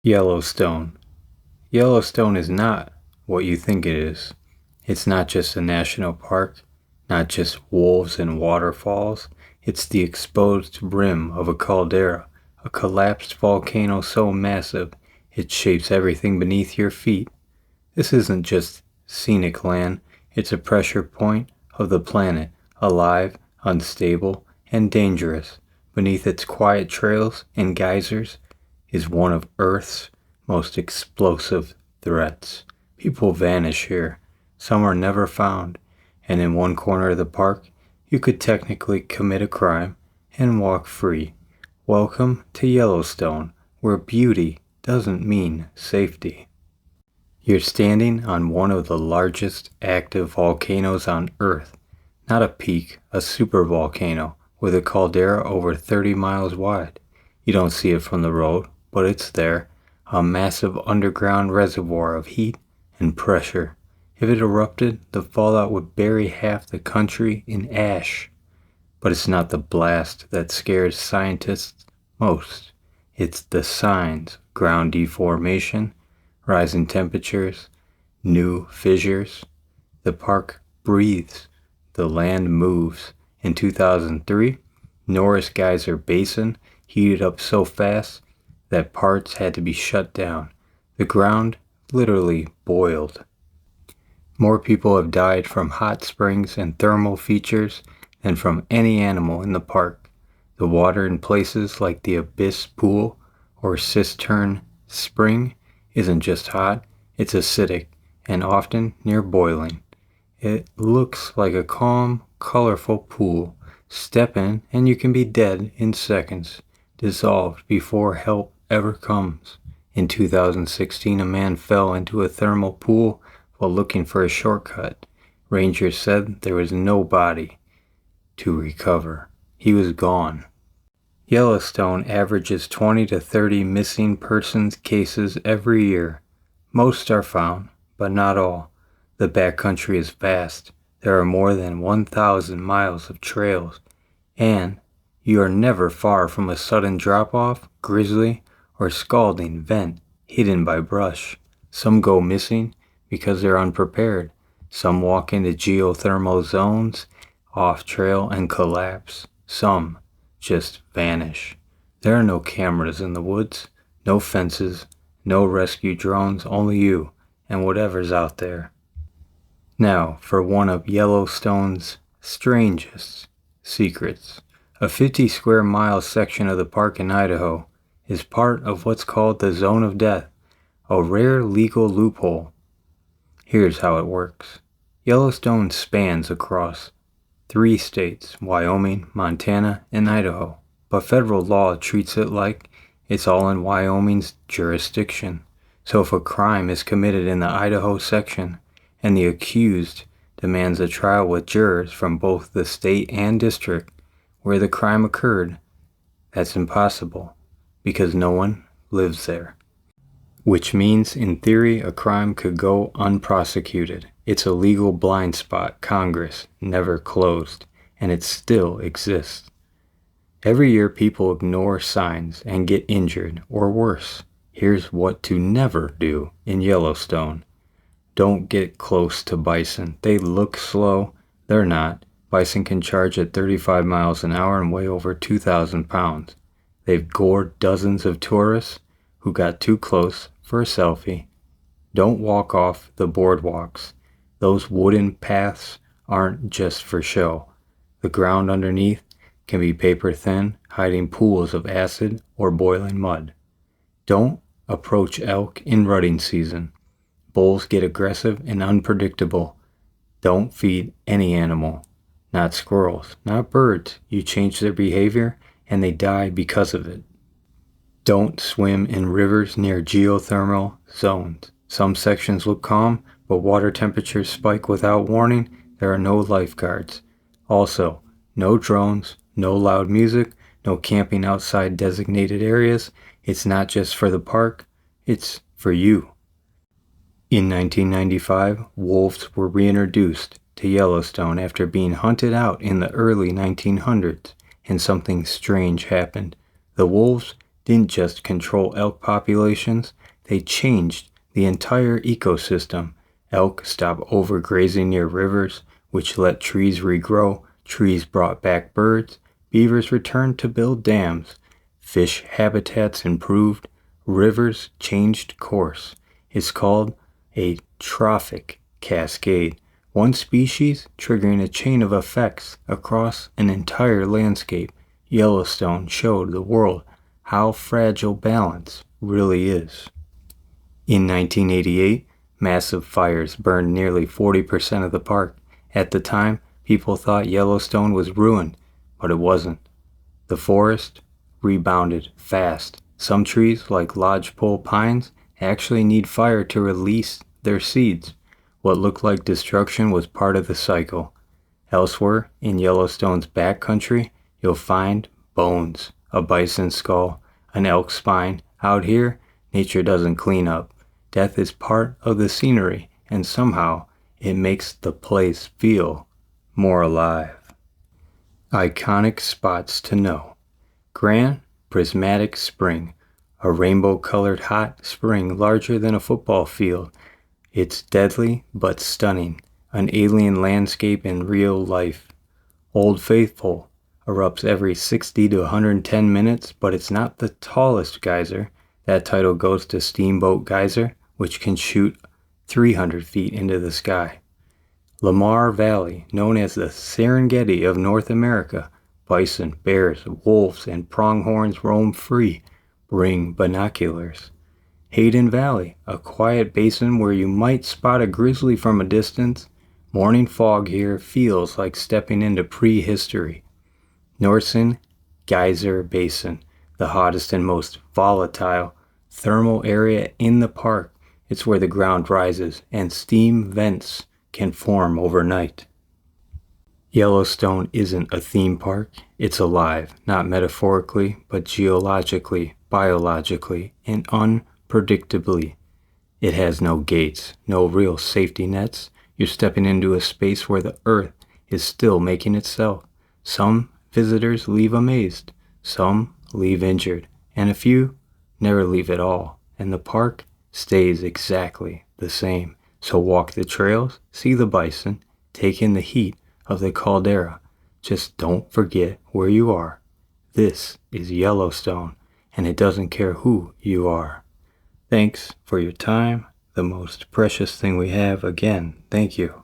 Yellowstone. Yellowstone is not what you think it is. It's not just a national park, not just wolves and waterfalls. It's the exposed rim of a caldera, a collapsed volcano so massive it shapes everything beneath your feet. This isn't just scenic land, it's a pressure point of the planet, alive, unstable, and dangerous. Beneath its quiet trails and geysers is one of Earth's most explosive threats. People vanish here. Some are never found, and in one corner of the park, you could technically commit a crime and walk free. Welcome to Yellowstone, where beauty doesn't mean safety. You're standing on one of the largest active volcanoes on Earth. Not a peak, a supervolcano, with a caldera over 30 miles wide. You don't see it from the road, but it's there, a massive underground reservoir of heat and pressure. If it erupted, the fallout would bury half the country in ash. But it's not the blast that scares scientists most. It's the signs: ground deformation, rising temperatures, new fissures. The park breathes. The land moves. In 2003, Norris Geyser Basin heated up so fast that parts had to be shut down. The ground literally boiled. More people have died from hot springs and thermal features than from any animal in the park. The water in places like the Abyss Pool or Cistern Spring isn't just hot, it's acidic and often near boiling. It looks like a calm, colorful pool. Step in and you can be dead in seconds, dissolved before help ever comes. In 2016, a man fell into a thermal pool while looking for a shortcut. Rangers said there was no body to recover. He was gone. Yellowstone averages 20 to 30 missing persons cases every year. Most are found, but not all. The backcountry is vast. There are more than 1,000 miles of trails, and you are never far from a sudden drop-off, grizzly, or scalding vent hidden by brush. Some go missing because they're unprepared. Some walk into geothermal zones, off trail, and collapse. Some just vanish. There are no cameras in the woods, no fences, no rescue drones, only you and whatever's out there. Now for one of Yellowstone's strangest secrets. A 50 square mile section of the park in Idaho is part of what's called the Zone of Death, a rare legal loophole. Here's how it works. Yellowstone spans across 3 states, Wyoming, Montana, and Idaho, but federal law treats it like it's all in Wyoming's jurisdiction. So if a crime is committed in the Idaho section and the accused demands a trial with jurors from both the state and district where the crime occurred, that's impossible because no one lives there. Which means, in theory, a crime could go unprosecuted. It's a legal blind spot Congress never closed, and it still exists. Every year people ignore signs and get injured, or worse. Here's what to never do in Yellowstone. Don't get close to bison. They look slow. They're not. Bison can charge at 35 miles an hour and weigh over 2,000 pounds. They've gored dozens of tourists who got too close for a selfie. Don't walk off the boardwalks. Those wooden paths aren't just for show. The ground underneath can be paper thin, hiding pools of acid or boiling mud. Don't approach elk in rutting season. Bulls get aggressive and unpredictable. Don't feed any animal. Not squirrels, not birds. You change their behavior and they die because of it. Don't swim in rivers near geothermal zones. Some sections look calm, but water temperatures spike without warning. There are no lifeguards. Also, no drones, no loud music, no camping outside designated areas. It's not just for the park, it's for you. In 1995, wolves were reintroduced to Yellowstone after being hunted out in the early 1900s, and something strange happened. The wolves didn't just control elk populations, they changed the entire ecosystem. Elk stopped overgrazing near rivers, which let trees regrow. Trees brought back birds. Beavers returned to build dams. Fish habitats improved. Rivers changed course. It's called a trophic cascade. One species triggering a chain of effects across an entire landscape. Yellowstone showed the world how fragile balance really is. In 1988, massive fires burned nearly 40% of the park. At the time, people thought Yellowstone was ruined, but it wasn't. The forest rebounded fast. Some trees, like lodgepole pines, actually need fire to release their seeds. What looked like destruction was part of the cycle. Elsewhere, in Yellowstone's backcountry, you'll find bones, a bison skull, an elk spine. Out here, nature doesn't clean up. Death is part of the scenery, and somehow it makes the place feel more alive. Iconic spots to know. Grand Prismatic Spring, a rainbow-colored hot spring larger than a football field. It's deadly but stunning, an alien landscape in real life. Old Faithful erupts every 60 to 110 minutes, but it's not the tallest geyser. That title goes to Steamboat Geyser, which can shoot 300 feet into the sky. Lamar Valley, known as the Serengeti of North America, bison, bears, wolves, and pronghorns roam free. Bring binoculars. Hayden Valley, a quiet basin where you might spot a grizzly from a distance. Morning fog here feels like stepping into prehistory. Norsen Geyser Basin, the hottest and most volatile thermal area in the park. It's where the ground rises and steam vents can form overnight. Yellowstone isn't a theme park. It's alive, not metaphorically, but geologically, biologically, and unpredictably. It has no gates, no real safety nets. You're stepping into a space where the earth is still making itself. Some visitors leave amazed, some leave injured, and a few never leave at all. And the park stays exactly the same. So walk the trails, see the bison, take in the heat of the caldera. Just don't forget where you are. This is Yellowstone, and it doesn't care who you are. Thanks for your time, the most precious thing we have. Again, thank you.